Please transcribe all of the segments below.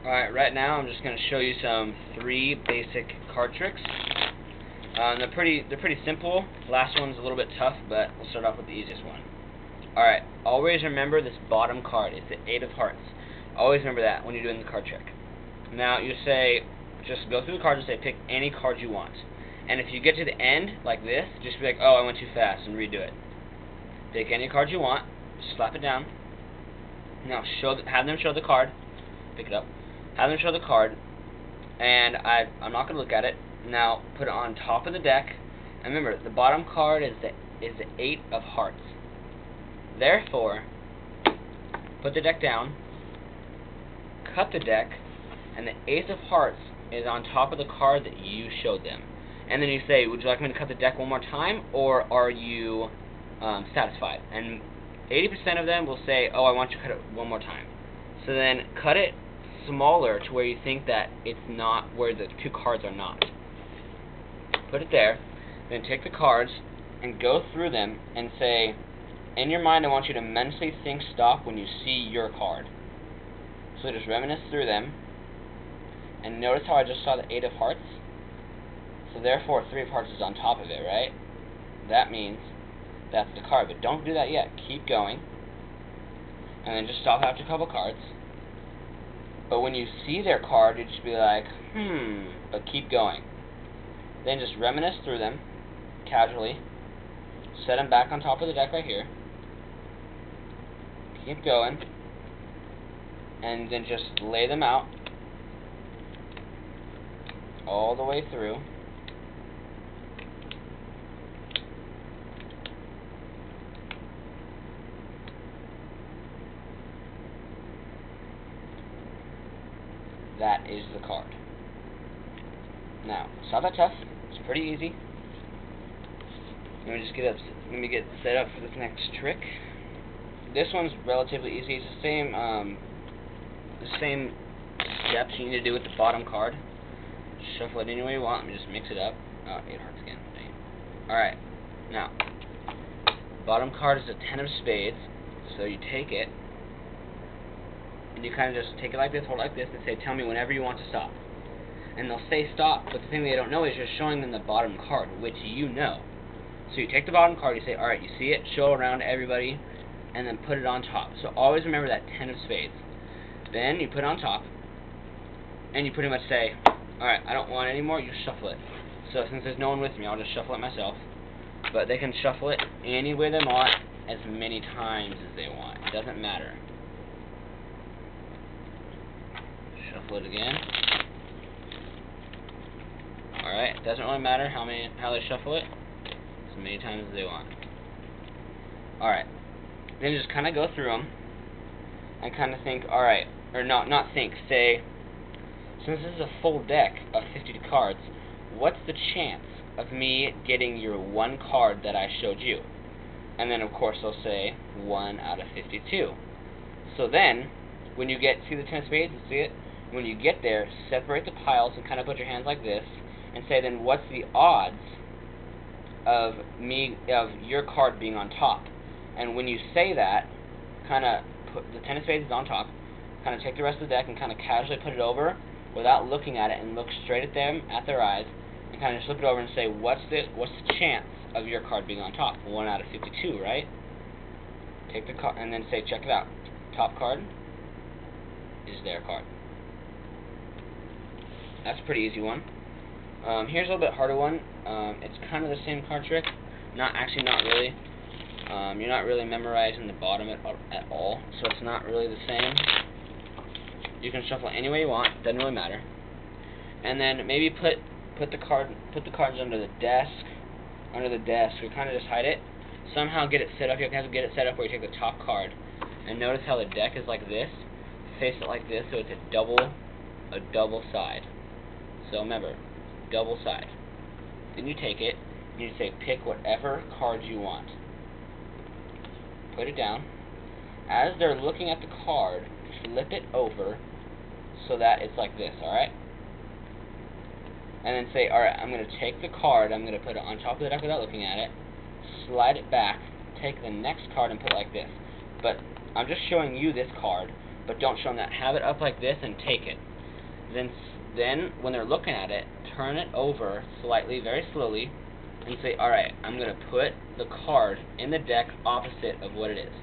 Alright, right now I'm just going to show you some 3 basic card tricks. They're pretty simple. The last one's a little bit tough, but we'll start off with the easiest one. Alright, always remember this bottom card. It's the 8 of hearts. Always remember that when you're doing the card trick. Now, you say, just go through the cards and say, pick any card you want. And if you get to the end, like this, just be like, oh, I went too fast, and redo it. Pick any card you want, slap it down. Now, have them show the card. Pick it up. Have them show the card, and I'm not going to look at it. Now, put it on top of the deck. And remember, the bottom card is the 8 of hearts. Therefore, put the deck down, cut the deck, and the Ace of Hearts is on top of the card that you showed them. And then you say, would you like me to cut the deck one more time, or are you satisfied? And 80% of them will say, oh, I want you to cut it one more time. So then cut it smaller to where you think that it's not where the 2 cards are not. Put it there, then take the cards and go through them and say, in your mind, I want you to mentally think stop when you see your card. So just reminisce through them, and notice how I just saw the 8 of hearts? So therefore, 3 of hearts is on top of it, right? That means that's the card, but don't do that yet. Keep going, and then just stop after a couple cards. But when you see their card, you just be like, but keep going. Then just reminisce through them, casually. Set them back on top of the deck right here. Keep going. And then just lay them out all the way through. That is the card. Now, it's not that tough. It's pretty easy. Let me get set up for this next trick. This one's relatively easy. It's the same steps you need to do with the bottom card. Shuffle it any way you want. Let me just mix it up. Oh, 8 hearts again. Alright. Now, bottom card is a 10 of spades. So you take it, and you kind of just take it like this, hold it like this, and say, tell me whenever you want to stop. And they'll say stop, but the thing they don't know is you're showing them the bottom card, which you know. So you take the bottom card, you say, alright, you see it, show it around to everybody, and then put it on top. So always remember that 10 of spades. Then you put it on top, and you pretty much say, alright, I don't want it anymore, you shuffle it. So since there's no one with me, I'll just shuffle it myself. But they can shuffle it any way they want, as many times as they want. It doesn't matter. Shuffle it again. Alright, it doesn't really matter how they shuffle it, as many times as they want. Alright, then just kind of go through them, and kind of think, alright, or not think, say, since this is a full deck of 52 cards, what's the chance of me getting your one card that I showed you? And then of course they'll say 1 out of 52. So then, when you get, see the 10 of spades, see it? When you get there, separate the piles and kind of put your hands like this, and say then what's the odds of your card being on top? And when you say that, kind of put the 10 of spades is on top, kind of take the rest of the deck and kind of casually put it over without looking at it, and look straight at them, at their eyes, and kind of just look it over and say, what's the chance of your card being on top? 1 out of 52, right? Take the card and then say, check it out. Top card is their card. That's a pretty easy one. Here's a little bit harder one. It's kind of the same card trick. Not really. You're not really memorizing the bottom at all, so it's not really the same. You can shuffle any way you want. Doesn't really matter. And then maybe put the cards under the desk. Or kind of just hide it. Somehow get it set up. You have to get it set up where you take the top card. And notice how the deck is like this. Face it like this, so it's a double side. So remember, double side. Then you take it, and you say pick whatever card you want. Put it down. As they're looking at the card, flip it over so that it's like this, alright? And then say, alright, I'm going to take the card, I'm going to put it on top of the deck without looking at it, slide it back, take the next card and put it like this. But I'm just showing you this card, but don't show them that. Have it up like this and take it. then when they're looking at it, turn it over slightly, very slowly, and say, alright, I'm going to put the card in the deck opposite of what it is,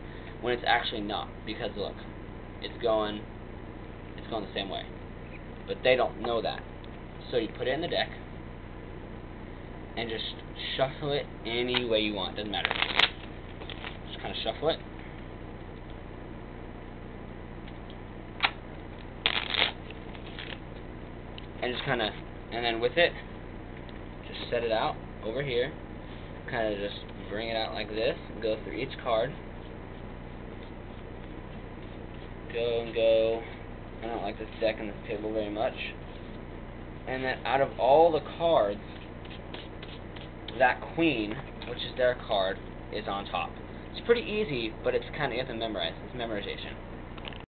when it's actually not, because look, it's going the same way. But they don't know that. So you put it in the deck, and just shuffle it any way you want, doesn't matter. Just kind of shuffle it. And just kind of, and then with it, just set it out over here. Kind of just bring it out like this, and go through each card. Go and go. I don't like this deck and this table very much. And then out of all the cards, that queen, which is their card, is on top. It's pretty easy, but it's kind of, you have to memorize. It's memorization.